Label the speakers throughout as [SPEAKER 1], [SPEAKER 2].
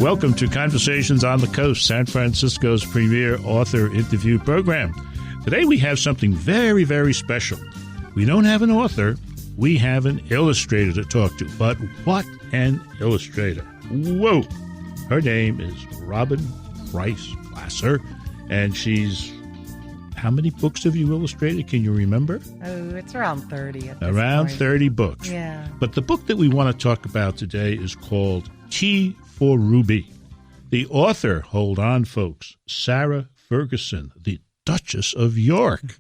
[SPEAKER 1] Welcome to Conversations on the Coast, San Francisco's premier author interview program. Today we have something very, very special. We don't have an author, we have an illustrator to talk to. But what an illustrator. Whoa! Her name is Robin Preiss Glasser, and she's... How many books have you illustrated? Can you remember?
[SPEAKER 2] Oh, it's around 30 at this
[SPEAKER 1] Around
[SPEAKER 2] point.
[SPEAKER 1] 30 books.
[SPEAKER 2] Yeah.
[SPEAKER 1] But the book that we want to talk about today is called T for Ruby. The author, hold on, folks, Sarah Ferguson, the Duchess of York.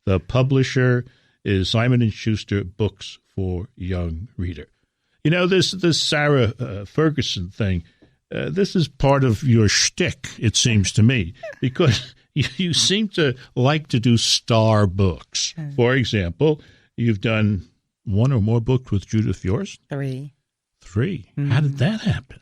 [SPEAKER 1] The publisher is Simon & Schuster Books for Young Reader. You know, this Sarah Ferguson thing, this is part of your shtick, it seems to me, because you seem to like to do star books. For example, you've done one or more books with Judith Viorst?
[SPEAKER 2] Three.
[SPEAKER 1] Mm-hmm. How did that happen?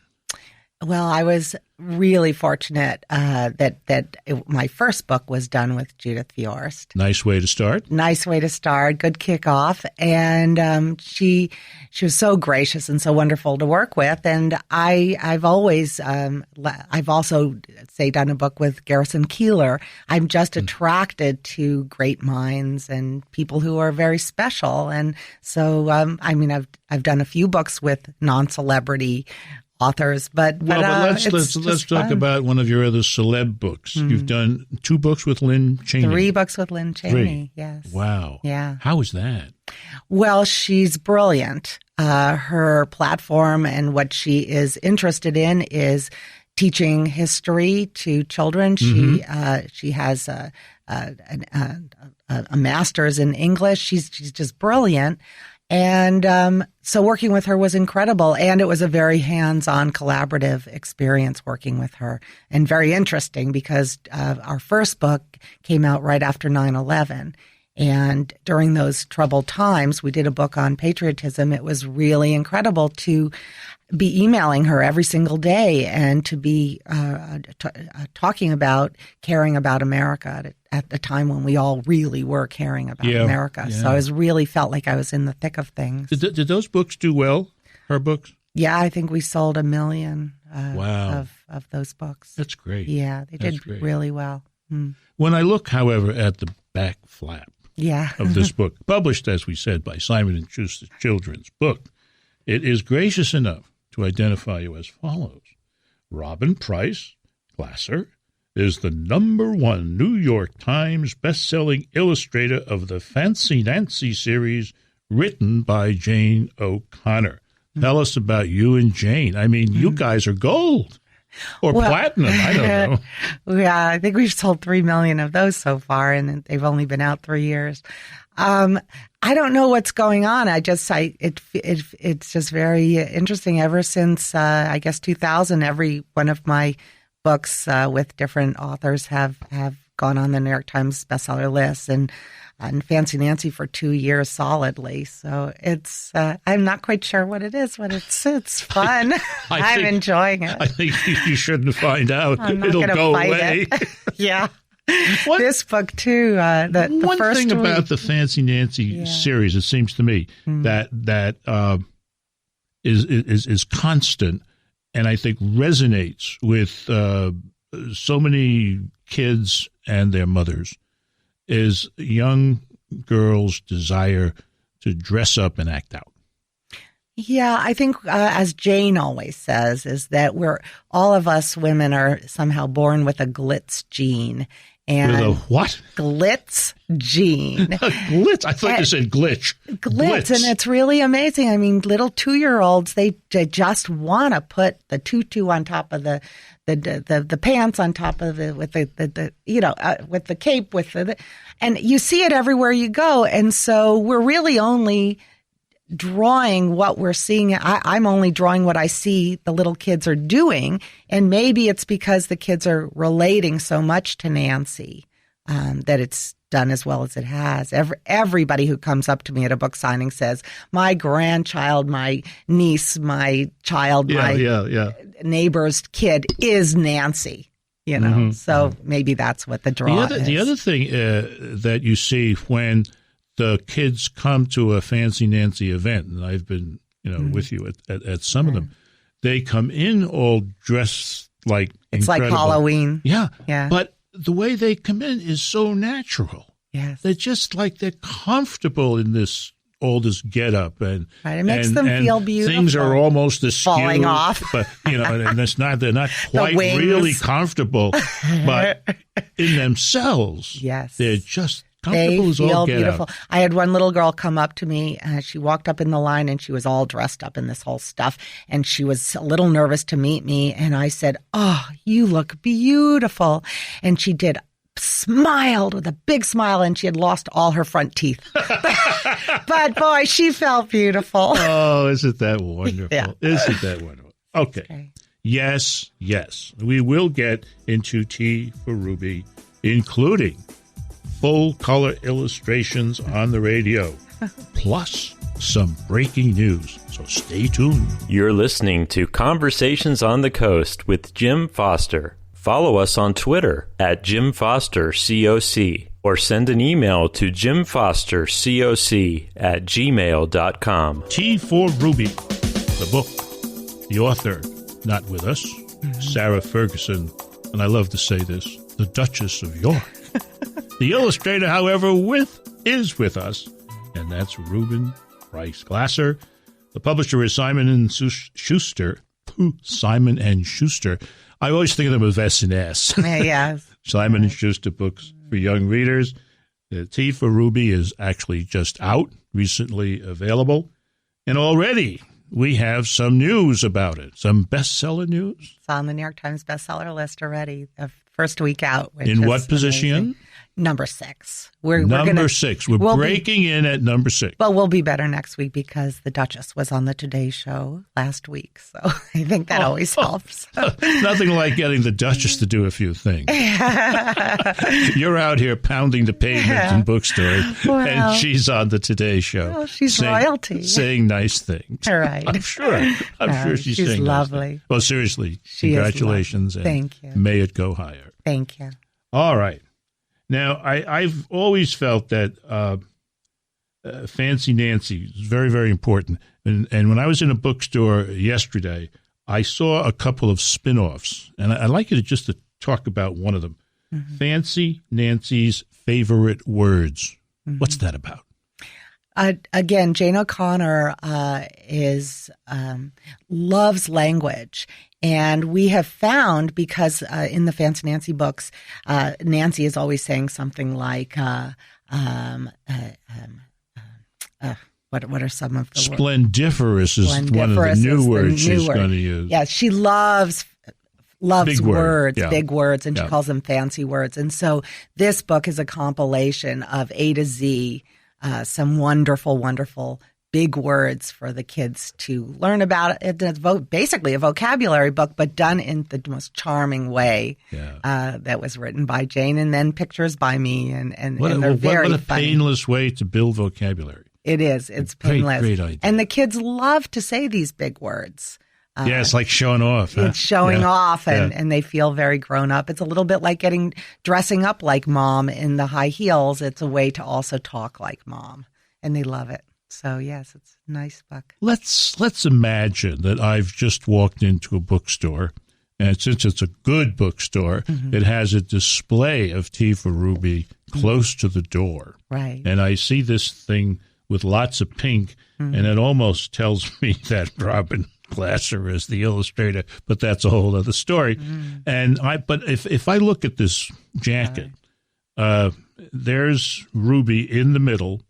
[SPEAKER 2] Well, I was really fortunate that my first book was done with Judith Viorst.
[SPEAKER 1] Nice way to start.
[SPEAKER 2] Nice way to start. Good kickoff. And she was so gracious and so wonderful to work with. And I've always I've also done a book with Garrison Keillor. I'm just attracted to great minds and people who are very special. And so I've done a few books with non-celebrity authors, but
[SPEAKER 1] let's talk about one of your other celeb books. You've done 2 books with Lynn Cheney.
[SPEAKER 2] 3 books with Lynn Cheney. Yes.
[SPEAKER 1] Wow.
[SPEAKER 2] Yeah.
[SPEAKER 1] How was that?
[SPEAKER 2] Well, she's brilliant. Her platform and what she is interested in is teaching history to children. Mm-hmm. She has a master's in English. She's just brilliant. And so working with her was incredible, and it was a very hands-on collaborative experience working with her, and very interesting because our first book came out right after 9/11, and during those troubled times, we did a book on patriotism. It was really incredible to be emailing her every single day and to be talking about caring about America at the time when we all really were caring about America. Yeah. So I really felt like I was in the thick of things.
[SPEAKER 1] Did those books do well, her books?
[SPEAKER 2] Yeah, I think we sold 1 million of those books.
[SPEAKER 1] That's great.
[SPEAKER 2] Yeah, they did really well.
[SPEAKER 1] When I look, however, at the back flap of this book, published, as we said, by Simon & Schuster Children's Book, it is gracious enough to identify you as follows. Robin Preiss Glasser is the #1 New York Times bestselling illustrator of the Fancy Nancy series written by Jane O'Connor. Tell us about you and Jane. I mean, you guys are gold or platinum. I don't know.
[SPEAKER 2] Yeah, I think we've sold 3 million of those so far, and they've only been out 3 years. I don't know what's going on. It's just very interesting. Ever since I guess 2000, every one of my books with different authors have gone on the New York Times bestseller list, and Fancy Nancy for 2 years solidly. So it's I'm not quite sure what it is, but it's fun. I'm enjoying it.
[SPEAKER 1] I think you shouldn't find out.
[SPEAKER 2] I'm not
[SPEAKER 1] It'll go away.
[SPEAKER 2] Yeah. This book too. The
[SPEAKER 1] one
[SPEAKER 2] first
[SPEAKER 1] thing about the Fancy Nancy series, it seems to me that is constant, and I think resonates with so many kids and their mothers, is young girls' desire to dress up and act out.
[SPEAKER 2] Yeah, I think as Jane always says, is that all of us women are somehow born with a glitz gene. And
[SPEAKER 1] with a what?
[SPEAKER 2] Glitz gene.
[SPEAKER 1] Glitz? I thought you said glitch.
[SPEAKER 2] Glitz, and it's really amazing. I mean, little 2-year-olds, they just want to put the tutu on top of the pants on top of with the cape and you see it everywhere you go. And so we're really only drawing what we're seeing. I'm only drawing what I see the little kids are doing, and maybe it's because the kids are relating so much to Nancy that it's done as well as it has. Everybody who comes up to me at a book signing says, my grandchild, my niece, my child, my neighbor's kid is Nancy. So maybe that's what the draw is.
[SPEAKER 1] The other thing that you see when the kids come to a Fancy Nancy event, and I've been, with you at some of them, they come in all dressed like
[SPEAKER 2] it's
[SPEAKER 1] incredible.
[SPEAKER 2] like Halloween.
[SPEAKER 1] Yeah.
[SPEAKER 2] Yeah.
[SPEAKER 1] But the way they come in is so natural.
[SPEAKER 2] Yes.
[SPEAKER 1] They're just like they're comfortable in all this get up and
[SPEAKER 2] right. It makes them feel beautiful.
[SPEAKER 1] Things are almost askew,
[SPEAKER 2] falling off.
[SPEAKER 1] But and they're not quite really comfortable, but in themselves,
[SPEAKER 2] yes,
[SPEAKER 1] they're just comfortable as all get
[SPEAKER 2] beautiful.
[SPEAKER 1] out.
[SPEAKER 2] I had one little girl come up to me. She walked up in the line and she was all dressed up in this whole stuff. And she was a little nervous to meet me. And I said, "Oh, you look beautiful." And she did. Smiled with a big smile, and she had lost all her front teeth. But boy, she felt beautiful.
[SPEAKER 1] Oh, isn't that wonderful?
[SPEAKER 2] Yeah.
[SPEAKER 1] Isn't that wonderful? Okay. Yes. We will get into Tea for Ruby, including full color illustrations on the radio, plus some breaking news. So stay tuned.
[SPEAKER 3] You're listening to Conversations on the Coast with Jim Foster. Follow us on Twitter at Jim Foster COC or send an email to jimfostercoc@gmail.com.
[SPEAKER 1] Tea for Ruby, the book, the author, not with us, Sarah Ferguson, and I love to say this, the Duchess of York. The illustrator, however, is with us, and that's Robin Preiss Glasser. The publisher is Simon & Schuster. Simon & Schuster. I always think of them as S&S.
[SPEAKER 2] Yes.
[SPEAKER 1] Simon & Schuster books for young readers. The Tea for Ruby is actually just out, recently available. And already we have some news about it, some bestseller news.
[SPEAKER 2] It's on the New York Times bestseller list already, the first week out.
[SPEAKER 1] In what position?
[SPEAKER 2] Amazing. Number 6. We're
[SPEAKER 1] number 6. We're breaking in at number 6.
[SPEAKER 2] Well, we'll be better next week because the Duchess was on the Today Show last week. So I think that always helps.
[SPEAKER 1] Nothing like getting the Duchess to do a few things. You're out here pounding the pavement in bookstores, and she's on the Today Show.
[SPEAKER 2] Well, she's royalty.
[SPEAKER 1] Saying nice things.
[SPEAKER 2] All right.
[SPEAKER 1] I'm sure she's saying
[SPEAKER 2] lovely.
[SPEAKER 1] Nice things. Well, seriously,
[SPEAKER 2] she
[SPEAKER 1] congratulations. And
[SPEAKER 2] thank you.
[SPEAKER 1] May it go higher.
[SPEAKER 2] Thank you.
[SPEAKER 1] All right. Now, I've always felt that Fancy Nancy is very, very important. And when I was in a bookstore yesterday, I saw a couple of spin-offs. And I'd like you to talk about one of them. Mm-hmm. Fancy Nancy's Favorite Words. Mm-hmm. What's that about?
[SPEAKER 2] Again, Jane O'Connor loves language. And we have found, because in the Fancy Nancy books, Nancy is always saying something like, what are some of the words?
[SPEAKER 1] Splendiferous is one of the new words she's going to use.
[SPEAKER 2] Yeah, she loves big words,
[SPEAKER 1] yeah.
[SPEAKER 2] Big words, and she calls them fancy words. And so this book is a compilation of A to Z, some wonderful, wonderful big words for the kids to learn about. It's basically a vocabulary book, but done in the most charming way.
[SPEAKER 1] Yeah.
[SPEAKER 2] That was written by Jane, and then pictures by me, and
[SPEAKER 1] they're
[SPEAKER 2] very
[SPEAKER 1] funny. What a painless way to build vocabulary.
[SPEAKER 2] It is. It's painless.
[SPEAKER 1] Great idea.
[SPEAKER 2] And the kids love to say these big words.
[SPEAKER 1] It's like showing off. Huh?
[SPEAKER 2] It's showing off, and they feel very grown up. It's a little bit like dressing up like mom in the high heels. It's a way to also talk like mom, and they love it. So, yes, it's a nice book.
[SPEAKER 1] Let's imagine that I've just walked into a bookstore, and since it's a good bookstore, mm-hmm. it has a display of Tea for Ruby close to the door.
[SPEAKER 2] Right.
[SPEAKER 1] And I see this thing with lots of pink, mm-hmm. and it almost tells me that Robin Glasser is the illustrator, but that's a whole other story. Mm-hmm. But if I look at this jacket, there's Ruby in the middle,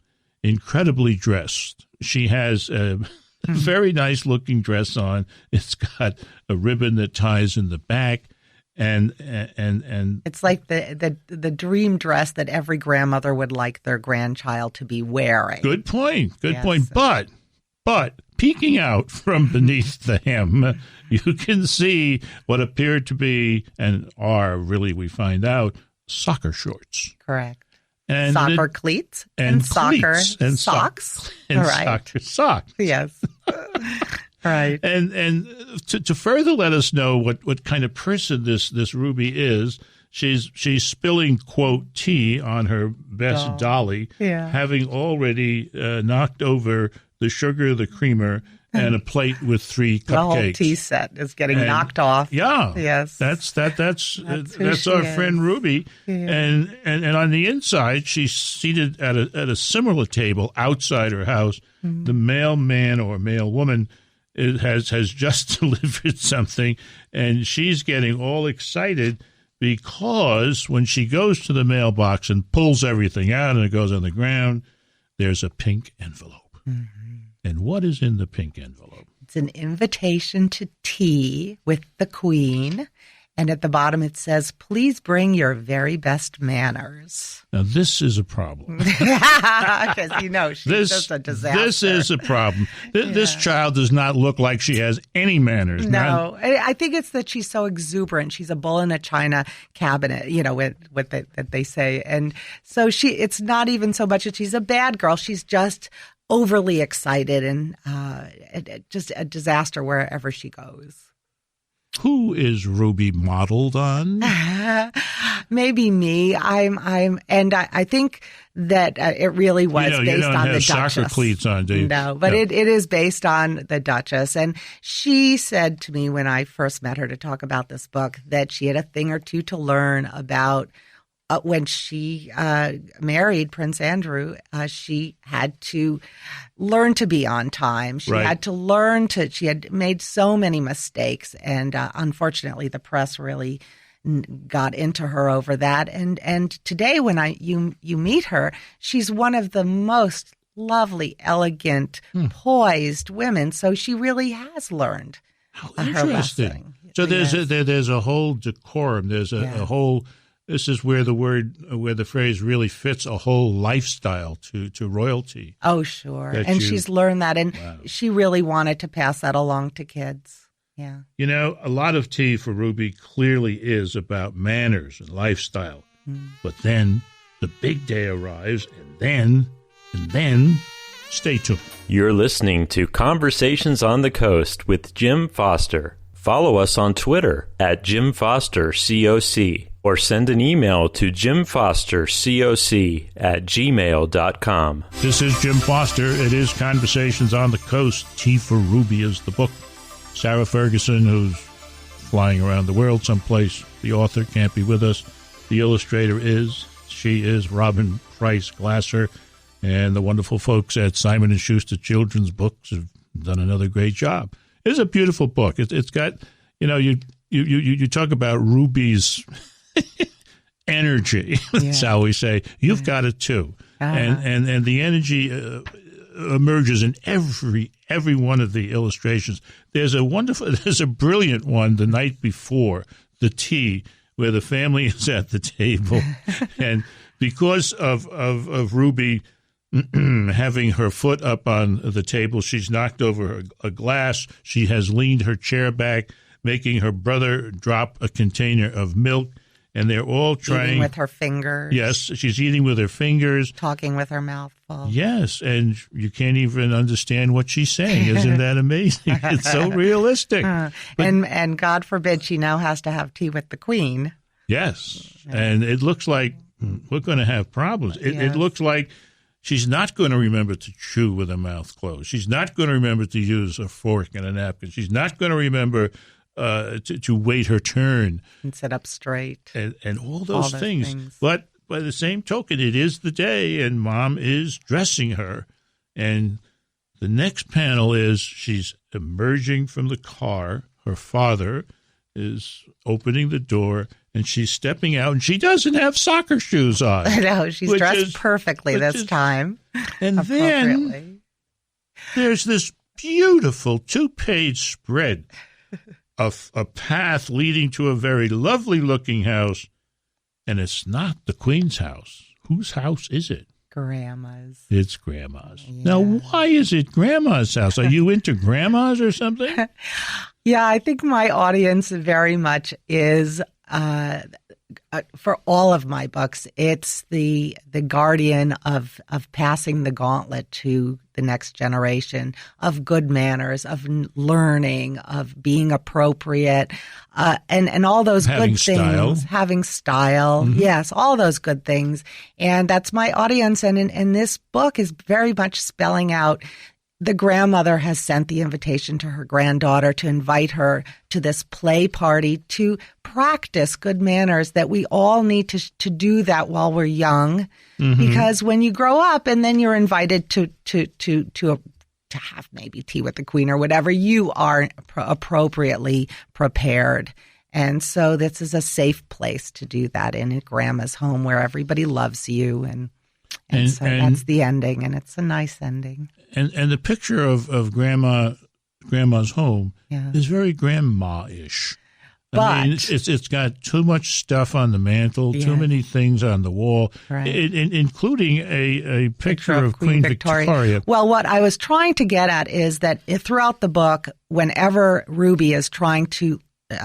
[SPEAKER 1] incredibly dressed. She has a very nice looking dress on. It's got a ribbon that ties in the back, and
[SPEAKER 2] it's like the dream dress that every grandmother would like their grandchild to be wearing.
[SPEAKER 1] Good point. Good point. But peeking out from beneath the hem, you can see what appear to be, and are really, we find out, soccer shorts.
[SPEAKER 2] Correct.
[SPEAKER 1] And
[SPEAKER 2] soccer cleats and soccer socks.
[SPEAKER 1] And
[SPEAKER 2] right.
[SPEAKER 1] soccer socks.
[SPEAKER 2] Yes. Right.
[SPEAKER 1] And to further let us know what kind of person this Ruby is, she's spilling, quote, tea on her best dolly, having already knocked over the sugar, the creamer, and a plate with 3 cupcakes.
[SPEAKER 2] The whole tea set is getting knocked off.
[SPEAKER 1] Yeah,
[SPEAKER 2] yes,
[SPEAKER 1] that's our friend Ruby, and on the inside, she's seated at a similar table outside her house. Mm-hmm. The mailman or mailwoman has just delivered something, and she's getting all excited because when she goes to the mailbox and pulls everything out and it goes on the ground, there's a pink envelope. Mm-hmm. And what is in the pink envelope?
[SPEAKER 2] It's an invitation to tea with the Queen. And at the bottom it says, please bring your very best manners.
[SPEAKER 1] Now, this is a problem.
[SPEAKER 2] Because, she's just a disaster.
[SPEAKER 1] This is a problem. This child does not look like she has any manners.
[SPEAKER 2] No. I think it's that she's so exuberant. She's a bull in a china cabinet, that they say. And so it's not even so much that she's a bad girl. She's just overly excited and just a disaster wherever she goes.
[SPEAKER 1] Who is Ruby modeled on?
[SPEAKER 2] Maybe me. I think that it really was based on the Duchess. You don't have
[SPEAKER 1] soccer cleats on, do you?
[SPEAKER 2] No, but it is based on the Duchess. And she said to me when I first met her to talk about this book that she had a thing or two to learn about when she married Prince Andrew. She had to learn to be on time. She had to learn she had made so many mistakes. And unfortunately, the press really got into her over that. And today when you meet her, she's one of the most lovely, elegant, poised women. So she really has learned her lesson.
[SPEAKER 1] So there's a whole decorum. There's a whole. This is where the phrase really fits a whole lifestyle to royalty.
[SPEAKER 2] Oh, sure. And she's learned that, and she really wanted to pass that along to kids. Yeah.
[SPEAKER 1] A lot of tea for Ruby clearly is about manners and lifestyle. But then the big day arrives, and then, stay tuned.
[SPEAKER 3] You're listening to Conversations on the Coast with Jim Foster. Follow us on Twitter at Jim Foster COC. Or send an email to jimfostercoc@gmail.com.
[SPEAKER 1] This is Jim Foster. It is Conversations on the Coast. Tea for Ruby is the book. Sarah Ferguson, who's flying around the world someplace, the author, can't be with us. The illustrator she is Robin Preiss Glasser. And the wonderful folks at Simon & Schuster Children's Books have done another great job. It's a beautiful book. It's got, you talk about Ruby's energy, shall we say. You've got it too. And the energy emerges in every one of the illustrations. There's a brilliant one the night before the tea where the family is at the table. And because of Ruby having her foot up on the table, she's knocked over a glass. She has leaned her chair back, making her brother drop a container of milk. And they're all trying.
[SPEAKER 2] Eating with her fingers.
[SPEAKER 1] Yes, she's eating with her fingers.
[SPEAKER 2] Talking with her mouth full.
[SPEAKER 1] Yes, and you can't even understand what she's saying. Isn't that amazing? It's so realistic.
[SPEAKER 2] And God forbid she now has to have tea with the Queen.
[SPEAKER 1] Yes, and it looks like we're going to have problems. It looks like she's not going to remember to chew with her mouth closed. She's not going to remember to use a fork and a napkin. She's not going to remember to wait her turn.
[SPEAKER 2] And sit up straight.
[SPEAKER 1] And all those things. But by the same token, it is the day, and Mom is dressing her. And the next panel is she's emerging from the car. Her father is opening the door, and she's stepping out, and she doesn't have soccer shoes on.
[SPEAKER 2] I know. She's dressed perfectly this time.
[SPEAKER 1] And then there's this beautiful 2-page spread of a path leading to a very lovely-looking house, and it's not the Queen's house. Whose house is it?
[SPEAKER 2] Grandma's.
[SPEAKER 1] It's Grandma's. Yeah. Now, why is it Grandma's house? Are you into grandmas or something?
[SPEAKER 2] Yeah, I think my audience very much is, for all of my books, it's the guardian of passing the gauntlet to the next generation, of good manners, of learning, of being appropriate, and all those good things. Having style. Mm-hmm. Yes, all those good things. And that's my audience. And this book is very much spelling out the grandmother has sent the invitation to her granddaughter to invite her to this play party to practice good manners, that we all need to do that while we're young. Because when you grow up and then you're invited to have maybe tea with the queen or whatever, you are appropriately prepared. And so this is a safe place to do that in grandma's home where everybody loves you. And so that's the ending, and it's a nice ending.
[SPEAKER 1] And the picture of grandma's home is very grandma-ish. I mean, it's got too much stuff on the mantle, too many things on the wall, including a picture of Queen Victoria.
[SPEAKER 2] Well, what I was trying to get at is that throughout the book, whenever Ruby is trying to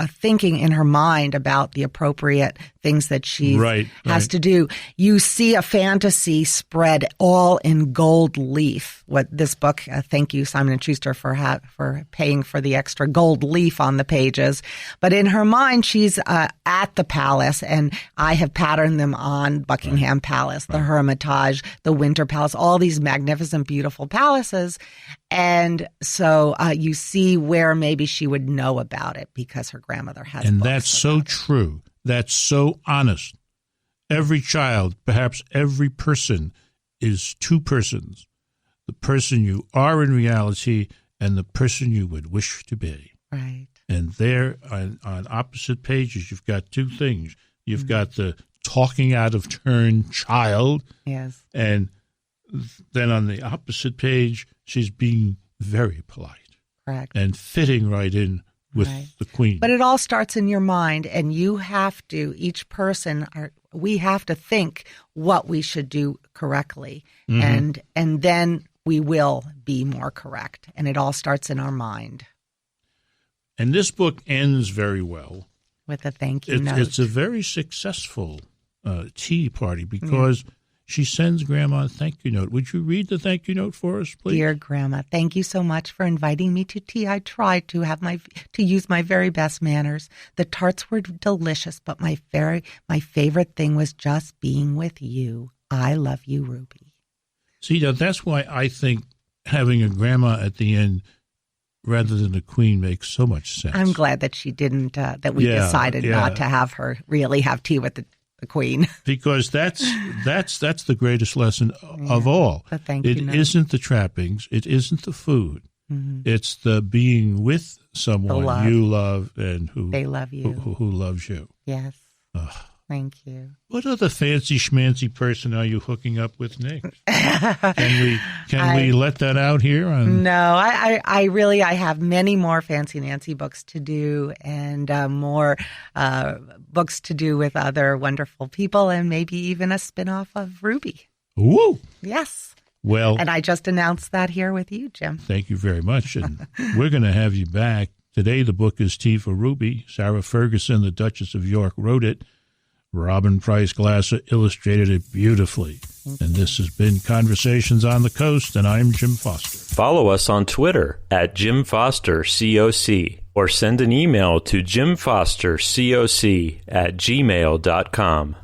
[SPEAKER 2] thinking in her mind about the appropriate things that she has to do, you see a fantasy spread all in gold leaf. What this book, thank you, Simon & Schuster, for paying for the extra gold leaf on the pages. But in her mind, she's at the palace, and I have patterned them on Buckingham Palace, the Hermitage, the Winter Palace, all these magnificent, beautiful palaces. And so you see where maybe she would know about it because her grandmother has.
[SPEAKER 1] And that's so true. That's so honest. Every child, perhaps every person, is two persons. The person you are in reality and the person you would wish to be.
[SPEAKER 2] Right.
[SPEAKER 1] And there on opposite pages, you've got two things. You've got the talking out of turn child.
[SPEAKER 2] Yes.
[SPEAKER 1] And then on the opposite page, she's being very polite.
[SPEAKER 2] Correct.
[SPEAKER 1] And fitting right in with the queen.
[SPEAKER 2] But it all starts in your mind, and you have to, each person, we have to think what we should do correctly. And then we will be more correct. And it all starts in our mind.
[SPEAKER 1] And this book ends very well.
[SPEAKER 2] With a thank you note.
[SPEAKER 1] It's a very successful tea party because she sends Grandma a thank you note. Would you read the thank you note for us, please?
[SPEAKER 2] Dear Grandma, thank you so much for inviting me to tea. I tried to use my very best manners. The tarts were delicious, but my favorite thing was just being with you. I love you, Ruby.
[SPEAKER 1] See, now that's why I think having a grandma at the end rather than a queen makes so much sense.
[SPEAKER 2] I'm glad that she didn't, that we decided not to have her really have tea with the queen.
[SPEAKER 1] Because that's the greatest lesson of all.
[SPEAKER 2] Thank you.
[SPEAKER 1] It isn't the trappings. It isn't the food. It's the being with someone you love and who
[SPEAKER 2] they love you.
[SPEAKER 1] Who loves you.
[SPEAKER 2] Yes. Thank you.
[SPEAKER 1] What other fancy schmancy person are you hooking up with next? Can we let that out here?
[SPEAKER 2] No, I really have many more Fancy Nancy books to do, and more books to do with other wonderful people, and maybe even a spinoff of Ruby.
[SPEAKER 1] Ooh.
[SPEAKER 2] Yes.
[SPEAKER 1] Well,
[SPEAKER 2] and I just announced that here with you, Jim.
[SPEAKER 1] Thank you very much, and we're going to have you back. Today the book is Tea for Ruby. Sarah Ferguson, the Duchess of York, wrote it. Robin Preiss Glasser illustrated it beautifully. And this has been Conversations on the Coast, and I'm Jim Foster.
[SPEAKER 3] Follow us on Twitter at Jim Foster COC, or send an email to jimfostercoc@gmail.com.